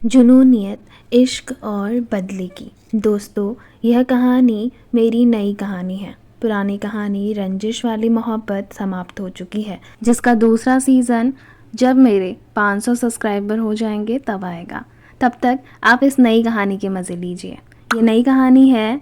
जुनूनियत, इश्क और बदले की। दोस्तों, यह कहानी मेरी नई कहानी है। पुरानी कहानी रंजिश वाली मोहब्बत समाप्त हो चुकी है, जिसका दूसरा सीज़न जब मेरे 500 सब्सक्राइबर हो जाएंगे तब आएगा। तब तक आप इस नई कहानी के मज़े लीजिए। ये नई कहानी है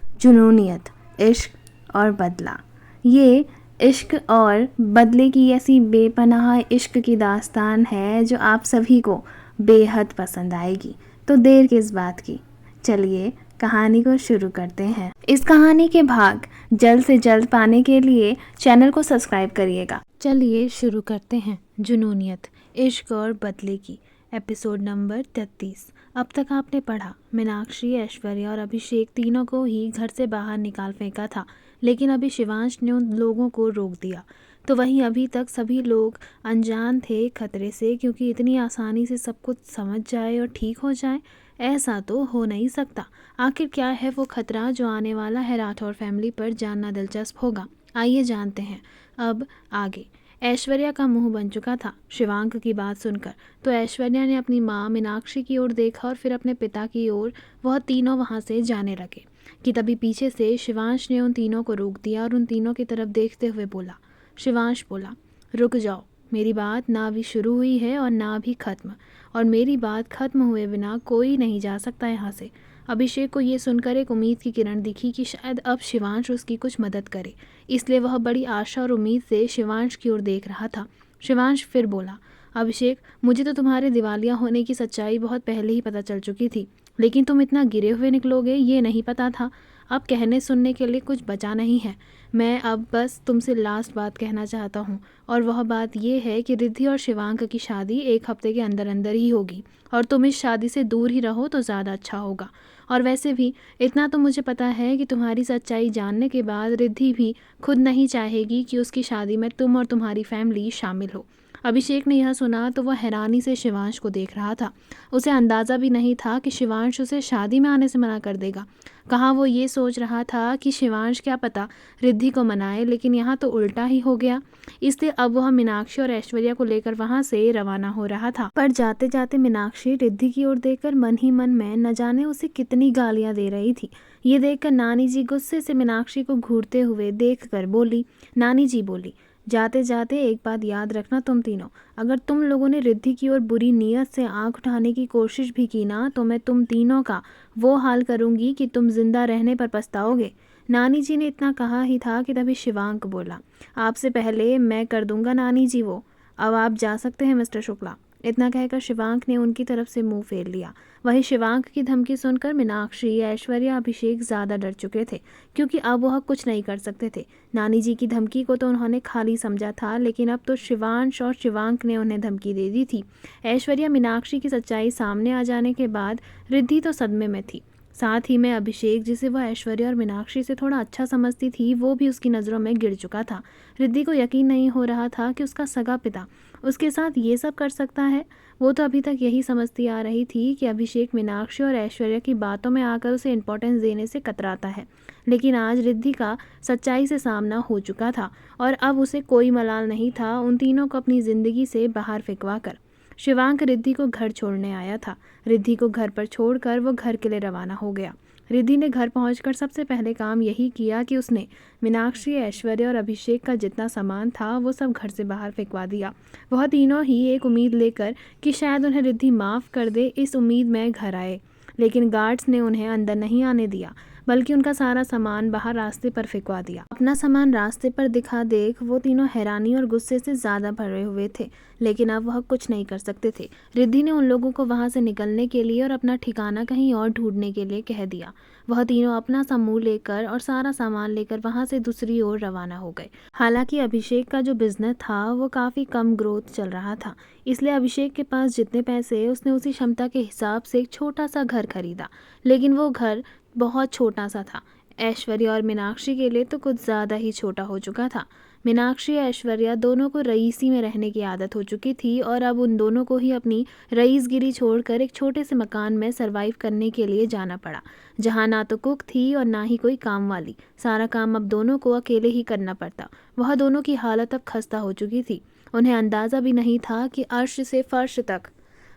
जुनूनियत, इश्क और बदला। ये इश्क और बदले की ऐसी बेपनाह इश्क की दास्तान है जो आप सभी को बेहद पसंद आएगी। तो देर किस बात की, चलिए कहानी को शुरू करते हैं। इस कहानी के भाग जल्द से जल्द पाने के लिए चैनल को सब्सक्राइब करिएगा। चलिए शुरू करते हैं। जुनूनियत, इश्क और बदले की, एपिसोड नंबर 33। अब तक आपने पढ़ा, मीनाक्षी, ऐश्वर्या और अभिषेक तीनों को ही घर से बाहर निकाल फेंका था, लेकिन अभी शिवांश ने उन लोगों को रोक दिया। तो वहीं अभी तक सभी लोग अनजान थे खतरे से, क्योंकि इतनी आसानी से सब कुछ समझ जाए और ठीक हो जाए ऐसा तो हो नहीं सकता। आखिर क्या है वो खतरा जो आने वाला है राठौर फैमिली पर, जानना दिलचस्प होगा। आइए जानते हैं अब आगे। ऐश्वर्या का मुंह बन चुका था शिवांक की बात सुनकर, तो ऐश्वर्या ने अपनी माँ मीनाक्षी की ओर देखा और फिर अपने पिता की ओर। वह तीनों वहाँ से जाने लगे कि तभी पीछे से शिवांश ने उन तीनों को रोक दिया और उन तीनों की तरफ देखते हुए बोला। शिवांश बोला, रुक जाओ, मेरी बात ना अभी शुरू हुई है और ना अभी ख़त्म, और मेरी बात ख़त्म हुए बिना कोई नहीं जा सकता यहाँ से। अभिषेक को ये सुनकर एक उम्मीद की किरण दिखी कि शायद अब शिवांश उसकी कुछ मदद करे, इसलिए वह बड़ी आशा और उम्मीद से शिवांश की ओर देख रहा था। शिवांश फिर बोला, अभिषेक, मुझे तो तुम्हारे दिवालिया होने की सच्चाई बहुत पहले ही पता चल चुकी थी, लेकिन तुम इतना गिरे हुए निकलोगे ये नहीं पता था। अब कहने सुनने के लिए कुछ बचा नहीं है। मैं अब बस तुमसे लास्ट बात कहना चाहता हूँ, और वह बात यह है कि रिद्धि और शिवांक की शादी 1 हफ्ते के अंदर अंदर ही होगी, और तुम इस शादी से दूर ही रहो तो ज़्यादा अच्छा होगा। और वैसे भी इतना तो मुझे पता है कि तुम्हारी सच्चाई जानने के बाद रिद्धि भी खुद नहीं चाहेगी कि उसकी शादी में तुम और तुम्हारी फैमिली शामिल हो। अभिषेक ने यह सुना तो वह हैरानी से शिवांश को देख रहा था। उसे अंदाज़ा भी नहीं था कि शिवांश उसे शादी में आने से मना कर देगा। कहाँ वो ये सोच रहा था कि शिवांश क्या पता रिद्धि को मनाए, लेकिन यहाँ तो उल्टा ही हो गया। इसलिए अब वह मीनाक्षी और ऐश्वर्या को लेकर वहाँ से रवाना हो रहा था। पर जाते जाते मीनाक्षी रिद्धि की ओर देखकर मन ही मन में न जाने उसे कितनी गालियाँ दे रही थी। ये देखकर नानी जी गुस्से से मीनाक्षी को घूरते हुए देखकर बोली। नानी जी बोली, जाते जाते एक बात याद रखना तुम तीनों, अगर तुम लोगों ने रिद्धि की ओर बुरी नीयत से आंख उठाने की कोशिश भी की ना, तो मैं तुम तीनों का वो हाल करूंगी कि तुम जिंदा रहने पर पछताओगे। नानी जी ने इतना कहा ही था कि तभी शिवांक बोला, आपसे पहले मैं कर दूंगा नानी जी वो, अब आप जा सकते हैं मिस्टर शुक्ला। इतना कहकर शिवांक ने उनकी तरफ से मुंह फेर लिया। वहीं शिवांक की धमकी सुनकर मीनाक्षी, ऐश्वर्या, अभिषेक ज़्यादा डर चुके थे, क्योंकि अब वह कुछ नहीं कर सकते थे। नानी जी की धमकी को तो उन्होंने खाली समझा था, लेकिन अब तो शिवांश और शिवांक ने उन्हें धमकी दे दी थी। ऐश्वर्या मीनाक्षी की सच्चाई सामने आ जाने के बाद रिद्धि तो सदमे में थी। साथ ही में अभिषेक, जिसे वह ऐश्वर्या और मीनाक्षी से थोड़ा अच्छा समझती थी, वो भी उसकी नज़रों में गिर चुका था। रिद्धि को यकीन नहीं हो रहा था कि उसका सगा पिता उसके साथ ये सब कर सकता है। वो तो अभी तक यही समझती आ रही थी कि अभिषेक मीनाक्षी और ऐश्वर्या की बातों में आकर उसे इम्पोर्टेंस देने से कतराता है, लेकिन आज रिद्धि का सच्चाई से सामना हो चुका था और अब उसे कोई मलाल नहीं था उन तीनों को अपनी ज़िंदगी से बाहर फेंकवा कर। शिवांक रिद्धि को घर छोड़ने आया था। रिद्धि को घर पर छोड़कर वो घर के लिए रवाना हो गया। रिद्धि ने घर पहुंचकर सबसे पहले काम यही किया कि उसने मीनाक्षी, ऐश्वर्या और अभिषेक का जितना सामान था वो सब घर से बाहर फेंकवा दिया। वह तीनों ही एक उम्मीद लेकर कि शायद उन्हें रिद्धि माफ़ कर दे, इस उम्मीद में घर आए, लेकिन गार्ड्स ने उन्हें अंदर नहीं आने दिया, बल्कि उनका सारा सामान बाहर रास्ते पर फेंकवा दिया। अपना सामान रास्ते पर दिखा देख वो तीनों हैरानी और गुस्से से ज़्यादा भरे हुए थे, लेकिन अब वह कुछ नहीं कर सकते थे। रिद्धि ने उन लोगों को वहाँ से निकलने के लिए और अपना ठिकाना कहीं और ढूंढने के लिए कह दिया। वह तीनों अपना समूह लेकर और सारा सामान लेकर वहाँ से दूसरी ओर रवाना हो गए। हालांकि अभिषेक का जो बिजनेस था वो काफ़ी कम ग्रोथ चल रहा था, इसलिए अभिषेक के पास जितने पैसे उसने उसी क्षमता के हिसाब से एक छोटा सा घर खरीदा, लेकिन वो घर बहुत छोटा सा था। ऐश्वर्या और मीनाक्षी के लिए तो कुछ ज़्यादा ही छोटा हो चुका था। मीनाक्षी, ऐश्वर्या दोनों को रईसी में रहने की आदत हो चुकी थी और अब उन दोनों को ही अपनी रईसगिरी छोड़कर एक छोटे से मकान में सरवाइव करने के लिए जाना पड़ा, जहाँ ना तो कुक थी और ना ही कोई काम वाली। सारा काम अब दोनों को अकेले ही करना पड़ता। वह दोनों की हालत अब खस्ता हो चुकी थी। उन्हें अंदाज़ा भी नहीं था कि अर्श से फर्श तक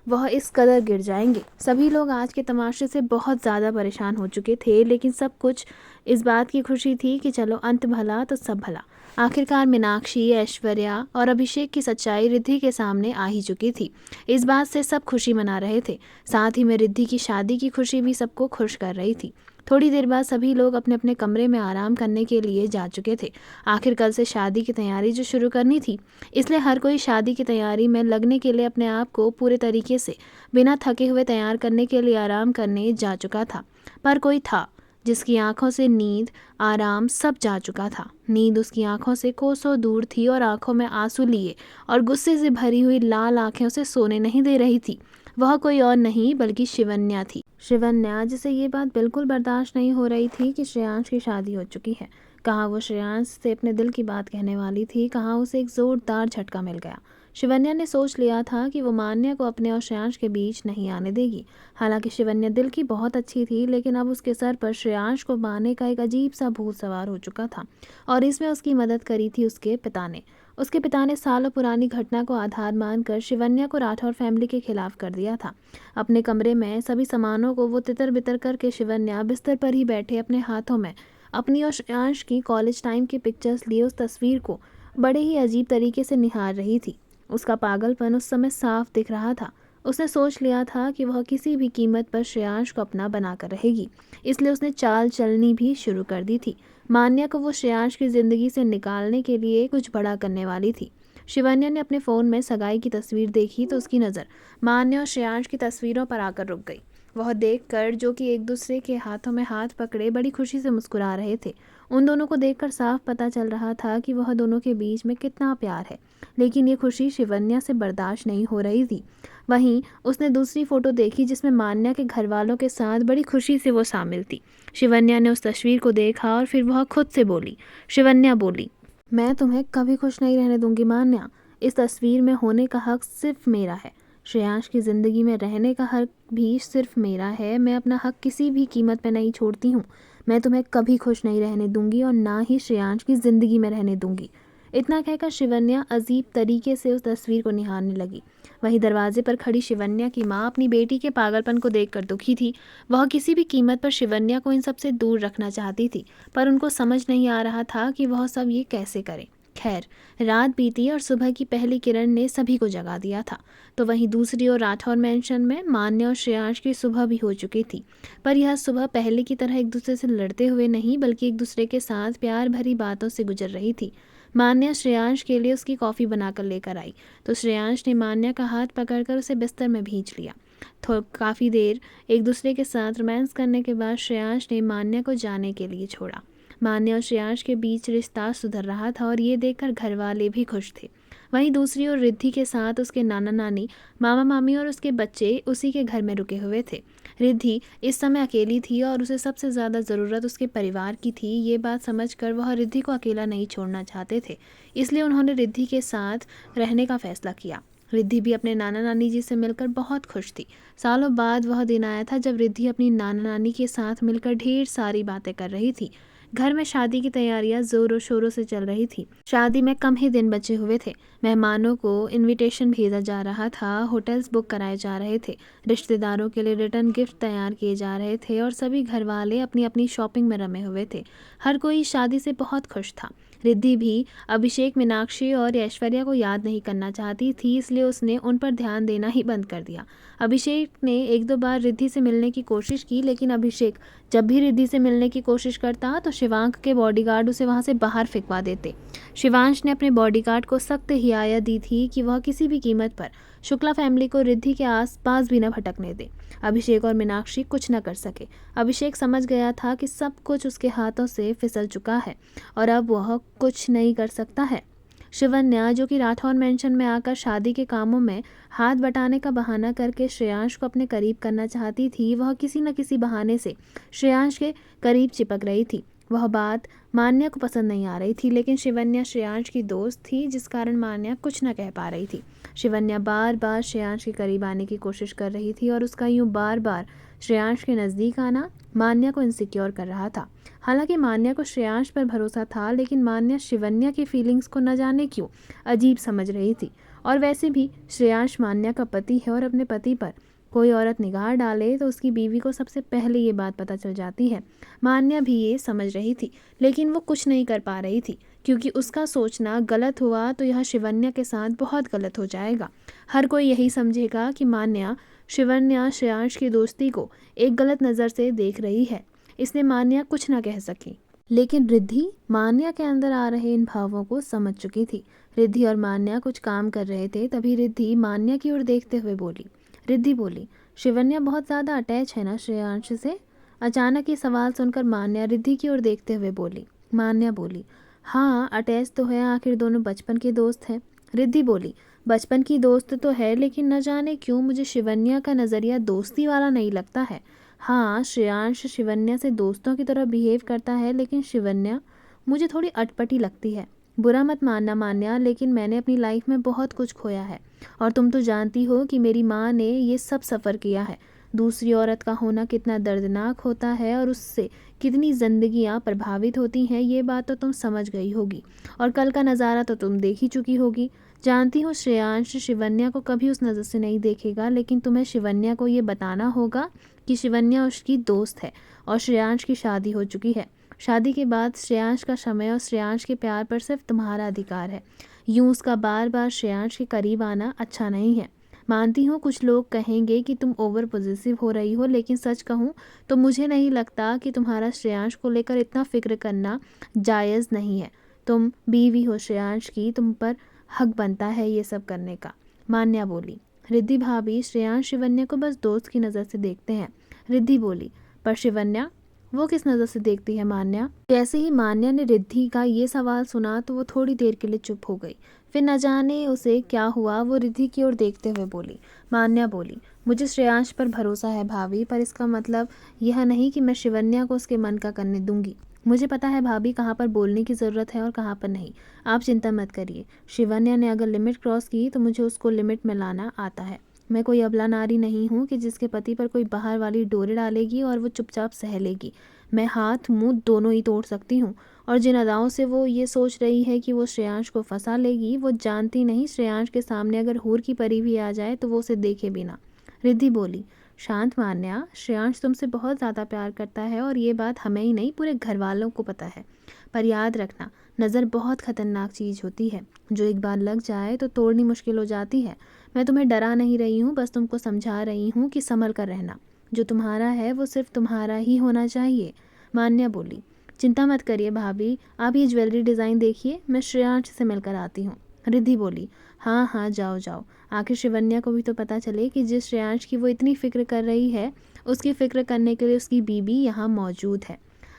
वह इस कदर गिर जाएंगे। सभी लोग आज के तमाशे से बहुत ज़्यादा परेशान हो चुके थे, लेकिन सब कुछ इस बात की खुशी थी कि चलो अंत भला तो सब भला। आखिरकार मीनाक्षी, ऐश्वर्या और अभिषेक की सच्चाई रिद्धि के सामने आ ही चुकी थी। इस बात से सब खुशी मना रहे थे। साथ ही में रिद्धि की शादी की खुशी भी सबको खुश कर रही थी। थोड़ी देर बाद सभी लोग अपने अपने कमरे में आराम करने के लिए जा चुके थे। आखिर कल से शादी की तैयारी जो शुरू करनी थी, इसलिए हर कोई शादी की तैयारी में लगने के लिए अपने आप को पूरे तरीके से बिना थके हुए तैयार करने के लिए आराम करने जा चुका था। पर कोई था जिसकी आंखों से नींद, आराम सब जा चुका था। नींद उसकी आंखों से कोसों दूर थी और आंखों में आंसू लिए और गुस्से से भरी हुई लाल आंखें उसे सोने नहीं दे रही थी। वह कोई और नहीं बल्कि शिवन्या थी। शिवन्या, जिसे ये बात बिल्कुल बर्दाश्त नहीं हो रही थी कि श्रेयांश की शादी हो चुकी है। कहाँ वो श्रेयांश से अपने दिल की बात कहने वाली थी, कहाँ उसे एक ज़ोरदार झटका मिल गया। शिवन्या ने सोच लिया था कि वो मान्या को अपने और श्रेयांश के बीच नहीं आने देगी। हालांकि शिवन्या दिल की बहुत अच्छी थी, लेकिन अब उसके सर पर श्रेयांश को पाने का एक अजीब सा भूत सवार हो चुका था और इसमें उसकी मदद करी थी उसके पिता ने। उसके पिता ने सालों पुरानी घटना को आधार मानकर शिवन्या को राठौर फैमिली के खिलाफ कर दिया था। अपने कमरे में सभी सामानों को वो तितर बितर करके शिवन्या बिस्तर पर ही बैठे अपने हाथों में अपनी और श्रेयांश की कॉलेज टाइम की पिक्चर्स लिए उस तस्वीर को बड़े ही अजीब तरीके से निहार रही थी। उसका पागलपन उस समय साफ दिख रहा था। उसने सोच लिया था कि वह किसी भी कीमत पर श्रेयांश को अपना बनाकर रहेगी, इसलिए उसने चाल चलनी भी शुरू कर दी थी। मान्या को वो श्रेयांश की ज़िंदगी से निकालने के लिए कुछ बड़ा करने वाली थी। शिवन्या ने अपने फ़ोन में सगाई की तस्वीर देखी तो उसकी नज़र मान्या और श्रेयांश की तस्वीरों पर आकर रुक गई। वह देखकर, जो कि एक दूसरे के हाथों में हाथ पकड़े बड़ी खुशी से मुस्कुरा रहे थे, उन दोनों को देखकर साफ पता चल रहा था कि वह दोनों के बीच में कितना प्यार है। लेकिन ये खुशी शिवन्या से बर्दाश्त नहीं हो रही थी। वहीं उसने दूसरी फ़ोटो देखी जिसमें मान्या के घर वालों के साथ बड़ी खुशी से वो शामिल थी। शिवन्या ने उस तस्वीर को देखा और फिर वह खुद से बोली। शिवन्या बोली, मैं तुम्हें कभी खुश नहीं रहने दूंगी मान्या। इस तस्वीर में होने का हक सिर्फ मेरा है। श्रेयांश की ज़िंदगी में रहने का हक भी सिर्फ मेरा है। मैं अपना हक किसी भी कीमत पे नहीं छोड़ती हूँ। मैं तुम्हें कभी खुश नहीं रहने दूंगी और ना ही श्रेयांश की ज़िंदगी में रहने दूंगी। इतना कहकर शिवन्या अजीब तरीके से उस तस्वीर को निहारने लगी। वहीं दरवाजे पर खड़ी शिवन्या की माँ अपनी बेटी के पागलपन को देखकर दुखी थी। वह किसी भी कीमत पर शिवन्या को इन सब से दूर रखना चाहती थी, पर उनको समझ नहीं आ रहा था कि वह सब ये कैसे करें। खैर, रात बीती और सुबह की पहली किरण ने सभी को जगा दिया था। तो वहीं दूसरी ओर राठौर मैंशन में मान्या और श्रेयांश की सुबह भी हो चुकी थी। पर यह सुबह पहले की तरह एक दूसरे से लड़ते हुए नहीं, बल्कि एक दूसरे के साथ प्यार भरी बातों से गुजर रही थी। मान्या श्रेयांश के लिए उसकी कॉफ़ी बनाकर लेकर आई तो श्रेयांश ने मान्या का हाथ पकड़कर उसे बिस्तर में भींच लिया। तो काफ़ी देर एक दूसरे के साथ रोमांस करने के बाद श्रेयांश ने मान्या को जाने के लिए छोड़ा। मान्या और श्रेयांश के बीच रिश्ता सुधर रहा था और ये देखकर घर वाले भी खुश थे। वहीं दूसरी ओर रिद्धि के साथ उसके नाना नानी, मामा मामी और उसके बच्चे उसी के घर में रुके हुए थे। रिद्धि इस समय अकेली थी और उसे सबसे ज़्यादा ज़रूरत उसके परिवार की थी। ये बात समझकर वह रिद्धि को अकेला नहीं छोड़ना चाहते थे, इसलिए उन्होंने रिद्धि के साथ रहने का फैसला किया। रिद्धि भी अपने नाना नानी जी से मिलकर बहुत खुश थी। सालों बाद वह दिन आया था जब रिद्धि अपनी नाना नानी के साथ मिलकर ढेर सारी बातें कर रही थी। घर में शादी की तैयारियां जोरों शोरों से चल रही थी। शादी में कम ही दिन बचे हुए थे। मेहमानों को इनविटेशन भेजा जा रहा था, होटल्स बुक कराए जा रहे थे, रिश्तेदारों के लिए रिटर्न गिफ्ट तैयार किए जा रहे थे और सभी घर वाले अपनी अपनी शॉपिंग में रमे हुए थे। हर कोई शादी से बहुत खुश था। रिद्धि भी अभिषेक, मीनाक्षी और ऐश्वर्या को याद नहीं करना चाहती थी, इसलिए उसने उन पर ध्यान देना ही बंद कर दिया। अभिषेक ने एक दो बार रिद्धि से मिलने की कोशिश की, लेकिन अभिषेक जब भी रिद्धि से मिलने की कोशिश करता तो शिवांक के बॉडीगार्ड उसे वहां से बाहर फेंकवा देते। शिवांश ने अपने बॉडीगार्ड को सख्त हिदायत दी थी कि वह किसी भी कीमत पर शुक्ला फैमिली को रिद्धि के आसपास भी न भटकने दे। अभिषेक और मीनाक्षी कुछ न कर सके। अभिषेक समझ गया था कि सब कुछ उसके हाथों से फिसल चुका है और अब वह कुछ नहीं कर सकता है। शिवन्या, जो कि राठौर मेंशन में आकर शादी के कामों में हाथ बटाने का बहाना करके श्रेयांश को अपने करीब करना चाहती थी, वह किसी न किसी बहाने से श्रेयांश के करीब चिपक रही थी। वह बात मान्या को पसंद नहीं आ रही थी, लेकिन शिवन्या श्रेयांश की दोस्त थी, जिस कारण मान्या कुछ न कह पा रही थी। शिवन्या बार बार श्रेयांश के करीब आने की कोशिश कर रही थी और उसका यूं बार बार श्रेयांश के नज़दीक आना मान्या को इनसिक्योर कर रहा था। हालांकि मान्या को श्रेयांश पर भरोसा था, लेकिन मान्या शिवन्या की फीलिंग्स को न जाने क्यों अजीब समझ रही थी। और वैसे भी श्रेयांश मान्या का पति है और अपने पति पर कोई औरत निगाह डाले तो उसकी बीवी को सबसे पहले ये बात पता चल जाती है। मान्या भी ये समझ रही थी, लेकिन वो कुछ नहीं कर पा रही थी, क्योंकि उसका सोचना गलत हुआ तो यह शिवन्या के साथ बहुत गलत हो जाएगा। हर कोई यही समझेगा कि मान्या शिवन्या श्रेयांश की दोस्ती को एक गलत नज़र से देख रही है, इसलिए मान्या कुछ ना कह सकी। लेकिन रिद्धि मान्या के अंदर आ रहे इन भावों को समझ चुकी थी। रिद्धि और मान्या कुछ काम कर रहे थे, तभी रिद्धि मान्या की ओर देखते हुए बोली। रिद्धि बोली, शिवन्या बहुत ज़्यादा अटैच है ना श्रेयांश से? अचानक ये सवाल सुनकर मान्या रिद्धि की ओर देखते हुए बोली। मान्या बोली, हाँ अटैच तो है, आखिर दोनों बचपन के दोस्त हैं। रिद्धि बोली, बचपन की दोस्त तो है, लेकिन न जाने क्यों मुझे शिवन्या का नज़रिया दोस्ती वाला नहीं लगता है। हाँ, श्रेयांश शिवन्या से दोस्तों की तरह बिहेव करता है, लेकिन शिवन्या मुझे थोड़ी अटपटी लगती है। बुरा मत मानना मान्या, लेकिन मैंने अपनी लाइफ में बहुत कुछ खोया है, और तुम तो जानती हो कि मेरी माँ ने ये सब सफ़र किया है। दूसरी औरत का होना कितना दर्दनाक होता है और उससे कितनी ज़िंदगियाँ प्रभावित होती हैं, ये बात तो तुम समझ गई होगी, और कल का नज़ारा तो तुम देख ही चुकी होगी। जानती हूँ श्रेयांश शिवन्या को कभी उस नज़र से नहीं देखेगा, लेकिन तुम्हें शिवन्या को ये बताना होगा कि शिवन्या उसकी दोस्त है और श्रेयांश की शादी हो चुकी है। शादी के बाद श्रेयांश का समय और श्रेयांश के प्यार पर सिर्फ तुम्हारा अधिकार है। यूँ उसका बार बार श्रेयांश के करीब आना अच्छा नहीं है। मानती हूँ कुछ लोग कहेंगे कि तुम ओवर पॉजिटिव हो रही हो, लेकिन सच कहूँ तो मुझे नहीं लगता कि तुम्हारा श्रेयांश को लेकर इतना फिक्र करना जायज़ नहीं है। तुम बीवी हो श्रेयांश की, तुम पर हक बनता है ये सब करने का। मान्या बोली, रिद्धि भाभी श्रेयांश शिवन्या को बस दोस्त की नज़र से देखते हैं। रिद्धि बोली, पर शिवन्या वो किस नज़र से देखती है मान्या? जैसे ही मान्या ने रिद्धि का ये सवाल सुना तो वो थोड़ी देर के लिए चुप हो गई। फिर न जाने उसे क्या हुआ, वो रिद्धि की ओर देखते हुए बोली। मान्या बोली, मुझे श्रेयांश पर भरोसा है भाभी, पर इसका मतलब यह नहीं कि मैं शिवन्या को उसके मन का करने दूंगी। मुझे पता है भाभी कहाँ पर बोलने की ज़रूरत है और कहाँ पर नहीं। आप चिंता मत करिए। शिवन्या ने अगर लिमिट क्रॉस की तो मुझे उसको लिमिट में लाना आता है। मैं कोई अबला नारी नहीं हूँ कि जिसके पति पर कोई बाहर वाली डोरे डालेगी और वो चुपचाप सह लेगी। मैं हाथ मुंह दोनों ही तोड़ सकती हूँ। और जिन अदाओं से वो ये सोच रही है कि वो श्रेयांश को फंसा लेगी, वो जानती नहीं श्रेयांश के सामने अगर हूर की परी भी आ जाए तो वो उसे देखे बिना। रिद्धि बोली, शांत मान्या, श्रेयांश तुमसे बहुत ज़्यादा प्यार करता है और ये बात हमें ही नहीं पूरे घर वालों को पता है। पर याद रखना, नज़र बहुत ख़तरनाक चीज़ होती है, जो एक बार लग जाए तो तोड़नी मुश्किल हो जाती है। मैं तुम्हें डरा नहीं रही हूँ, बस तुमको समझा रही हूँ कि संभल कर रहना। जो तुम्हारा है वो सिर्फ तुम्हारा ही होना चाहिए। मान्या बोली, चिंता मत करिए भाभी, आप ये ज्वेलरी डिज़ाइन देखिए, मैं श्रेयांश से मिलकर आती हूँ। रिद्धि बोली, हाँ हाँ जाओ जाओ, आखिर शिवन्या को भी तो पता चले कि जिस श्रेयांश की वो इतनी फ़िक्र कर रही है, उसकी फ़िक्र करने के लिए उसकी बीबी यहाँ मौजूद है।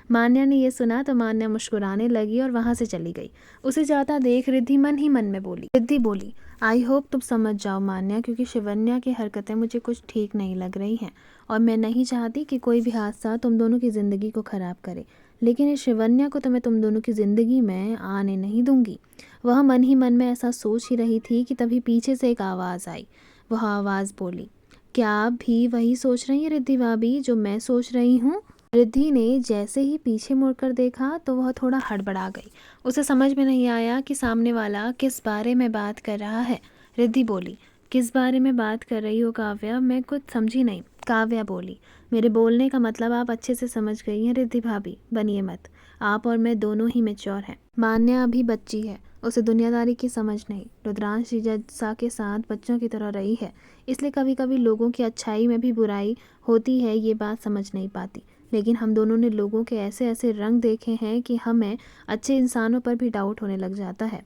मान्या ने यह सुना तो मान्या मुस्कुराने लगी और वहाँ से चली गई। उसे जाता देख रिद्धि मन ही मन में बोली। रिद्धि बोली, आई होप तुम समझ जाओ मान्या, क्योंकि शिवन्या की हरकतें मुझे कुछ ठीक नहीं लग रही हैं और मैं नहीं चाहती कि कोई भी हादसा तुम दोनों की ज़िंदगी को ख़राब करे। लेकिन इस शिवन्या को तो मैं तुम दोनों की ज़िंदगी में आने नहीं दूंगी। वह मन ही मन में ऐसा सोच ही रही थी कि तभी पीछे से एक आवाज़ आई। वह आवाज़ बोली, क्या आप भी वही सोच रही हैं रिद्धि भाभी जो मैं सोच रही हूँ? रिद्धि ने जैसे ही पीछे मुड़कर देखा तो वह थोड़ा हड़बड़ा गई। उसे समझ में नहीं आया कि सामने वाला किस बारे में बात कर रहा है। रिद्धि बोली, किस बारे में बात कर रही हो काव्या? मैं कुछ समझी नहीं। काव्या बोली, मेरे बोलने का मतलब आप अच्छे से समझ गई हैं रिद्धि भाभी, बनिए मत। आप और मैं दोनों ही मैच्योर हैं। मान्या अभी बच्ची है, उसे दुनियादारी की समझ नहीं। रुद्रांश जिज्ञासा के साथ बच्चों की तरह रही है, इसलिए कभी कभी लोगों की अच्छाई में भी बुराई होती है, ये बात समझ नहीं पाती। लेकिन हम दोनों ने लोगों के ऐसे ऐसे रंग देखे हैं कि हमें अच्छे इंसानों पर भी डाउट होने लग जाता है।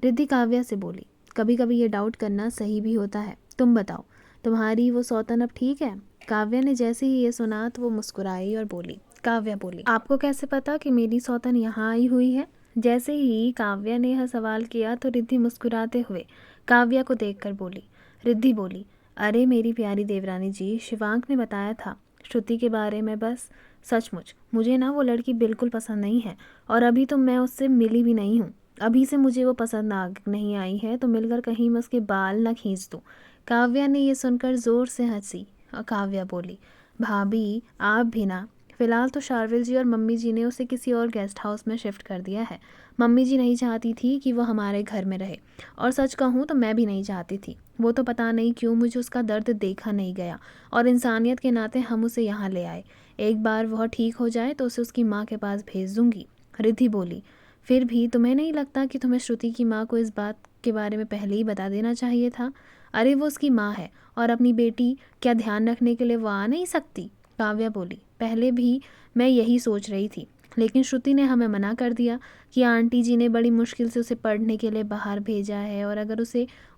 रिद्धि काव्या से बोली, कभी कभी ये डाउट करना सही भी होता है। तुम बताओ, तुम्हारी वो सौतन अब ठीक है? काव्या ने जैसे ही ये सुना तो वो मुस्कुराई और बोली। काव्या बोली, आपको कैसे पता कि मेरी सौतन यहाँ आई हुई है? जैसे ही काव्या ने यह सवाल किया तो रिद्धि मुस्कुराते हुए काव्या को देखकर बोली। रिद्धि बोली, अरे मेरी प्यारी देवरानी जी, शिवांक ने बताया था श्रुति के बारे में। बस सचमुच मुझे ना वो लड़की बिल्कुल पसंद नहीं है, और अभी तो मैं उससे मिली भी नहीं हूँ। अभी से मुझे वो पसंद नहीं आई है तो मिलकर कहीं मैं उसके बाल ना खींच दूँ। काव्या ने ये सुनकर ज़ोर से हंसी और काव्या बोली, भाभी आप भी ना फिलहाल तो शार्विल जी और मम्मी जी ने उसे किसी और गेस्ट हाउस में शिफ्ट कर दिया है। मम्मी जी नहीं चाहती थी कि वो हमारे घर में रहे, और सच कहूँ तो मैं भी नहीं चाहती थी। वो तो पता नहीं क्यों मुझे उसका दर्द देखा नहीं गया, और इंसानियत के नाते हम उसे यहाँ ले आए। एक बार वह ठीक हो जाए तो उसे उसकी माँ के पास भेज दूँगी। रिद्धि बोली, फिर भी तुम्हें नहीं लगता कि तुम्हें श्रुति की माँ को इस बात के बारे में पहले ही बता देना चाहिए था? अरे वो उसकी माँ है, और अपनी बेटी क्या ध्यान रखने के लिए वो आ नहीं सकती? काव्या बोली, पहले भी मैं यही सोच रही थी, लेकिन श्रुति ने हमें मना कर दिया कि आंटी जी ने बड़ी मुश्किल से उसे पढ़ने के लिए बाहर भेजा है, और अगर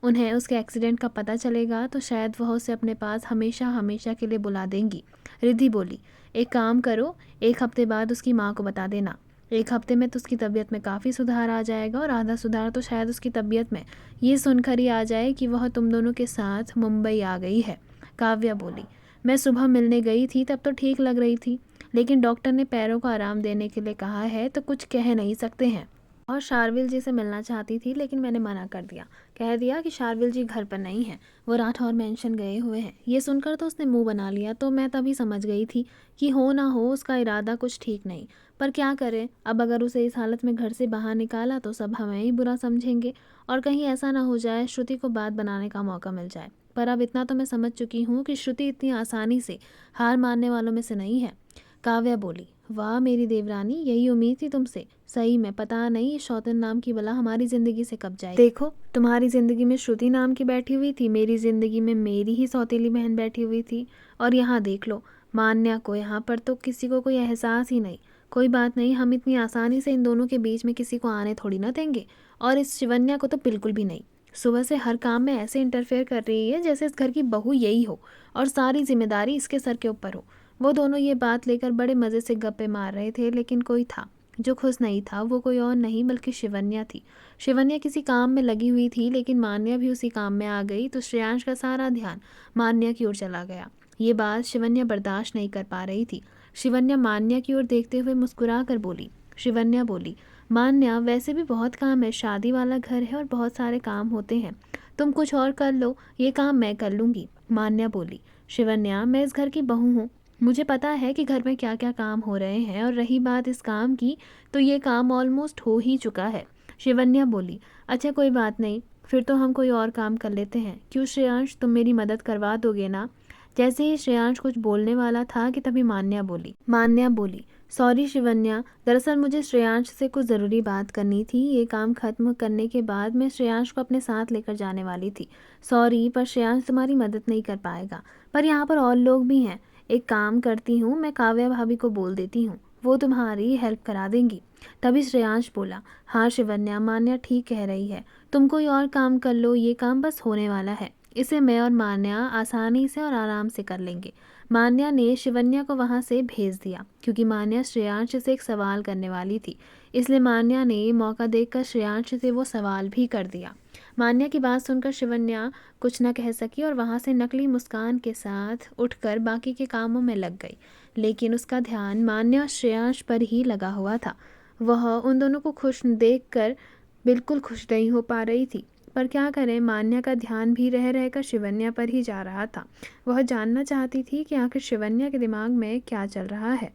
उन्हें उसके एक्सीडेंट का पता चलेगा तो शायद वह उसे अपने पास हमेशा हमेशा के लिए बुला देंगी। रिद्धि बोली, एक काम करो, 1 हफ्ते बाद उसकी माँ को बता देना। 1 हफ्ते में तो उसकी तबीयत में काफ़ी सुधार आ जाएगा, और आधा सुधार तो शायद उसकी तबीयत में ये सुनकर ही आ जाए कि वह तुम दोनों के साथ मुंबई आ गई है। काव्या बोली, मैं सुबह मिलने गई थी तब तो ठीक लग रही थी, लेकिन डॉक्टर ने पैरों को आराम देने के लिए कहा है तो कुछ कह नहीं सकते हैं। और शार्विल जी से मिलना चाहती थी, लेकिन मैंने मना कर दिया, कह दिया कि शार्विल जी घर पर नहीं हैं, वो राठौर मेंशन गए हुए हैं। ये सुनकर तो उसने मुंह बना लिया, तो मैं तभी समझ गई थी कि हो ना हो उसका इरादा कुछ ठीक नहीं। पर क्या करें, अब अगर उसे इस हालत में घर से बाहर निकाला तो सब हमें ही बुरा समझेंगे, और कहीं ऐसा ना हो जाए श्रुति को बात बनाने का मौका मिल जाए। पर अब इतना तो मैं समझ चुकी हूँ कि श्रुति इतनी आसानी से हार मानने वालों में से नहीं है। काव्या बोली, वाह मेरी देवरानी, यही उम्मीद थी तुमसे। सही में पता नहीं ये शौतन नाम की बला हमारी जिंदगी से कब जाए। देखो, तुम्हारी जिंदगी में श्रुति नाम की बैठी हुई थी, मेरी जिंदगी में मेरी ही सौतेली बहन बैठी हुई थी, और यहाँ देख लो मान्या को, यहाँ पर तो किसी को कोई एहसास ही नहीं। कोई बात नहीं, हम इतनी आसानी से इन दोनों के बीच में किसी को आने थोड़ी ना देंगे, और इस शिवन्या को तो बिल्कुल भी नहीं। सुबह से हर काम में ऐसे इंटरफेयर कर रही है जैसे इस घर की बहू यही हो, और सारी जिम्मेदारी इसके सर के ऊपर हो। वो दोनों ये बात लेकर बड़े मज़े से गप्पे मार रहे थे, लेकिन कोई था जो खुश नहीं था। वो कोई और नहीं बल्कि शिवन्या थी। शिवन्या किसी काम में लगी हुई थी, लेकिन मान्या भी उसी काम में आ गई, तो श्रेयांश का सारा ध्यान मान्या की ओर चला गया। ये बात शिवन्या बर्दाश्त नहीं कर पा रही थी। शिवन्या मान्या की ओर देखते हुए मुस्कुरा कर बोली। शिवन्या बोली, मान्या वैसे भी बहुत काम है, शादी वाला घर है और बहुत सारे काम होते हैं, तुम कुछ और कर लो, ये काम मैं कर लूँगी। मान्या बोली, शिवन्या मैं इस घर की बहू हूँ, मुझे पता है कि घर में क्या क्या काम हो रहे हैं, और रही बात इस काम की, तो ये काम ऑलमोस्ट हो ही चुका है। शिवन्या बोली, अच्छा कोई बात नहीं, फिर तो हम कोई और काम कर लेते हैं। क्यों श्रेयांश, तुम मेरी मदद करवा दोगे ना? जैसे ही श्रेयांश कुछ बोलने वाला था कि तभी मान्या बोली, सॉरी शिवन्या, दरअसल मुझे श्रेयांश से कुछ ज़रूरी बात करनी थी। ये काम ख़त्म करने के बाद मैं श्रेयांश को अपने साथ लेकर जाने वाली थी। सॉरी, पर श्रेयांश तुम्हारी मदद नहीं कर पाएगा। पर यहाँ पर और लोग भी हैं, एक काम करती हूँ, मैं काव्या भाभी को बोल देती हूँ, वो तुम्हारी हेल्प करा देंगी। तभी श्रेयांश बोला, हाँ शिवन्या, मान्या ठीक कह रही है, तुम कोई और काम कर लो, ये काम बस होने वाला है, इसे मैं और मान्या आसानी से और आराम से कर लेंगे। मान्या ने शिवन्या को वहाँ से भेज दिया, क्योंकि मान्या श्रेयांश से एक सवाल करने वाली थी, इसलिए मान्या ने मौका देखकर श्रेयांश से वो सवाल भी कर दिया। मान्या की बात सुनकर शिवन्या कुछ न कह सकी, और वहाँ से नकली मुस्कान के साथ उठकर बाकी के कामों में लग गई। लेकिन उसका ध्यान मान्या और श्रेयांश पर ही लगा हुआ था। वह उन दोनों को खुश देखकर बिल्कुल खुश नहीं हो पा रही थी। पर क्या करें, मान्या का ध्यान भी रह रहकर शिवन्या पर ही जा रहा था। वह जानना चाहती थी कि आखिर शिवन्या के दिमाग में क्या चल रहा है।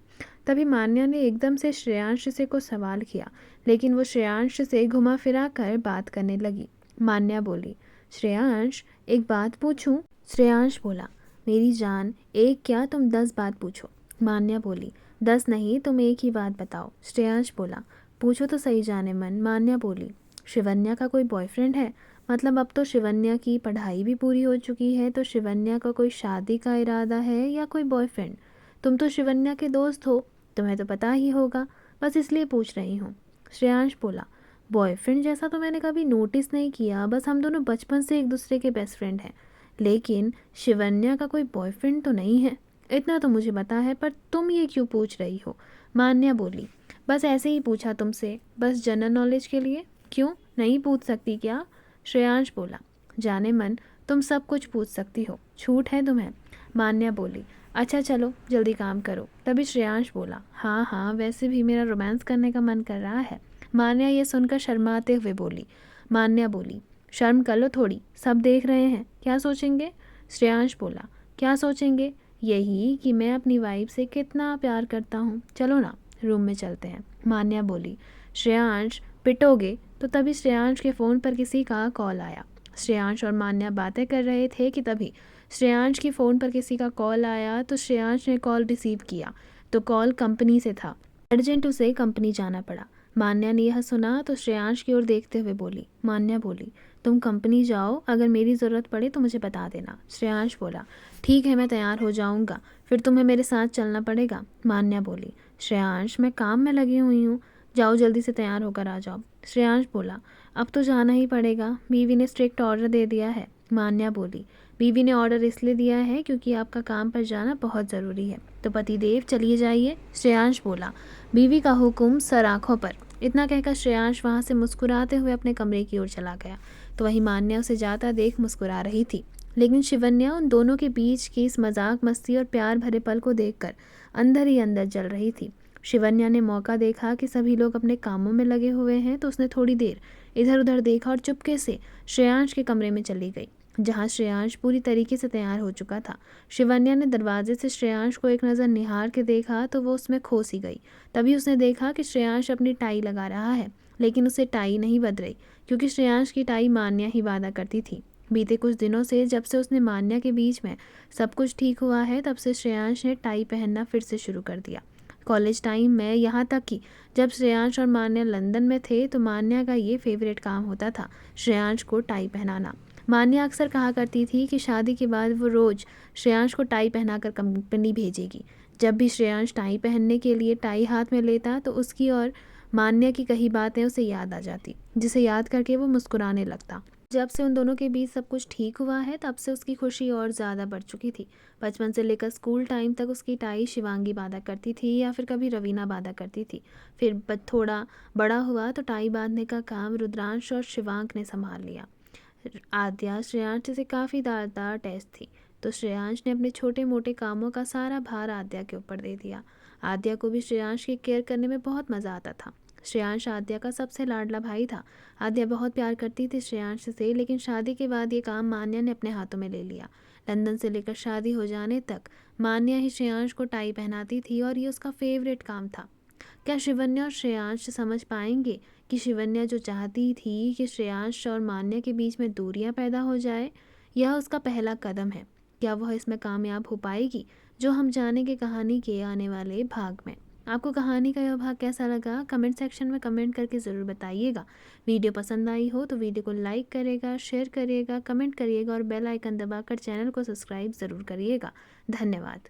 तभी मान्या ने एकदम से श्रेयांश से कुछ सवाल किया, लेकिन वो श्रेयांश से घुमा फिरा कर बात करने लगी। मान्या बोली, श्रेयांश एक बात पूछूं? श्रेयांश बोला, मेरी जान, एक क्या तुम 10 बात पूछो। मान्या बोली, 10 नहीं, तुम एक ही बात बताओ। श्रेयांश बोला, पूछो तो सही जाने मन। मान्या बोली, शिवन्या का कोई बॉयफ्रेंड है? मतलब अब तो शिवन्या की पढ़ाई भी पूरी हो चुकी है, तो शिवन्या का कोई शादी का इरादा है या कोई बॉयफ्रेंड? तुम तो शिवन्या के दोस्त हो, तुम्हें तो पता ही होगा, बस इसलिए पूछ रही हूँ। श्रेयांश बोला, बॉयफ्रेंड जैसा तो मैंने कभी नोटिस नहीं किया, बस हम दोनों बचपन से एक दूसरे के बेस्ट फ्रेंड हैं, लेकिन शिवन्या का कोई बॉयफ्रेंड तो नहीं है, इतना तो मुझे पता है। पर तुम ये क्यों पूछ रही हो? मान्या बोली, बस ऐसे ही पूछा तुमसे, बस जनरल नॉलेज के लिए। क्यों, नहीं पूछ सकती क्या? श्रेयांश बोला, जाने मन, तुम सब कुछ पूछ सकती हो, छूट है तुम्हें। मान्या बोली, अच्छा चलो जल्दी काम करो। तभी श्रेयांश बोला, हाँ हाँ, वैसे भी मेरा रोमांस करने का मन कर रहा है। मान्या ये सुनकर शर्माते हुए बोली। मान्या बोली, शर्म कर लो थोड़ी, सब देख रहे हैं, क्या सोचेंगे? श्रेयांश बोला, क्या सोचेंगे? यही कि मैं अपनी वाइफ से कितना प्यार करता हूँ। चलो ना, रूम में चलते हैं। मान्या बोली। श्रेयांश, पिटोगे? तो तभी श्रेयांश के फ़ोन पर किसी का कॉल आया। श्रेयांश और मान्या बातें कर रहे थे कि तभी श्रेयांश की फ़ोन पर किसी का कॉल आया तो श्रेयांश ने कॉल रिसीव किया तो कॉल कंपनी से था। अर्जेंट उसे कंपनी जाना पड़ा। मान्या ने यह सुना तो श्रेयांश की ओर देखते हुए बोली। मान्या बोली, तुम कंपनी जाओ, अगर मेरी ज़रूरत पड़े तो मुझे बता देना। श्रेयांश बोला, ठीक है, मैं तैयार हो जाऊंगा, फिर तुम्हें मेरे साथ चलना पड़ेगा। मान्या बोली, श्रेयांश, मैं काम में लगी हुई हूँ, जाओ जल्दी से तैयार होकर आ जाओ। श्रेयांश बोला, अब तो जाना ही पड़ेगा, बीवी ने स्ट्रिक्ट ऑर्डर दे दिया है। मान्या बोली, बीवी ने ऑर्डर इसलिए दिया है क्योंकि आपका काम पर जाना बहुत ज़रूरी है, तो पतिदेव चलिए जाइए। श्रेयांश बोला, बीवी का हुक्म सर आँखों पर। इतना कहकर श्रेयांश वहाँ से मुस्कुराते हुए अपने कमरे की ओर चला गया तो वहीं मान्या उसे जाता देख मुस्कुरा रही थी। लेकिन शिवन्या उन दोनों के बीच की इस मजाक मस्ती और प्यार भरे पल को देखकर अंदर ही अंदर जल रही थी। शिवन्या ने मौका देखा कि सभी लोग अपने कामों में लगे हुए हैं तो उसने थोड़ी देर इधर उधर देखा और चुपके से श्रेयांश के कमरे में चली गई, जहाँ श्रेयांश पूरी तरीके से तैयार हो चुका था। शिवन्या ने दरवाजे से श्रेयांश को एक नज़र निहार के देखा तो वो उसमें खो सी गई। तभी उसने देखा कि श्रेयांश अपनी टाई लगा रहा है, लेकिन उसे टाई नहीं बद रही क्योंकि श्रेयांश की टाई मान्या ही बांधा करती थी। बीते कुछ दिनों से जब से उसने मान्या के बीच में सब कुछ ठीक हुआ है तब से श्रेयांश ने टाई पहनना फिर से शुरू कर दिया। कॉलेज टाइम में यहाँ तक कि जब श्रेयांश और मान्या लंदन में थे तो मान्या का ये फेवरेट काम होता था श्रेयांश को टाई पहनाना। मान्या अक्सर कहा करती थी कि शादी के बाद वो रोज़ श्रेयांश को टाई पहनाकर कंपनी भेजेगी। जब भी श्रेयांश टाई पहनने के लिए टाई हाथ में लेता तो उसकी और मान्या की कही बातें उसे याद आ जाती, जिसे याद करके वो मुस्कुराने लगता। जब से उन दोनों के बीच सब कुछ ठीक हुआ है तब से उसकी खुशी और ज़्यादा बढ़ चुकी थी। बचपन से लेकर स्कूल टाइम तक उसकी टाई शिवांगी बांधा करती थी या फिर कभी रवीना बांधा करती थी। फिर थोड़ा बड़ा हुआ तो टाई बांधने का काम रुद्रांश और शिवांक ने संभाल लिया। आद्या श्रेयांश से काफ़ी दारदार टेस्ट थी तो श्रेयांश ने अपने छोटे मोटे कामों का सारा भार आद्या के ऊपर दे दिया। आद्या को भी श्रेयांश की केयर करने में बहुत मज़ा आता था। श्रेयांश आद्या का सबसे लाडला भाई था। आद्या बहुत प्यार करती थी श्रेयांश से, लेकिन शादी के बाद ये काम मान्या ने अपने हाथों में ले लिया। लंदन से लेकर शादी हो जाने तक मान्या ही श्रेयांश को टाई पहनाती थी और ये उसका फेवरेट काम था। क्या शिवन्या और श्रेयांश समझ पाएंगे कि शिवन्या जो चाहती थी कि श्रेयांश और मान्या के बीच में दूरियां पैदा हो जाए, यह उसका पहला कदम है। क्या वह इसमें कामयाब हो पाएगी, जो हम जानेंगे कहानी के आने वाले भाग में। आपको कहानी का यह भाग कैसा लगा कमेंट सेक्शन में कमेंट करके ज़रूर बताइएगा। वीडियो पसंद आई हो तो वीडियो को लाइक करिएगा, शेयर करिएगा, कमेंट करिएगा और बेल आइकन दबाकर चैनल को सब्सक्राइब ज़रूर करिएगा। धन्यवाद।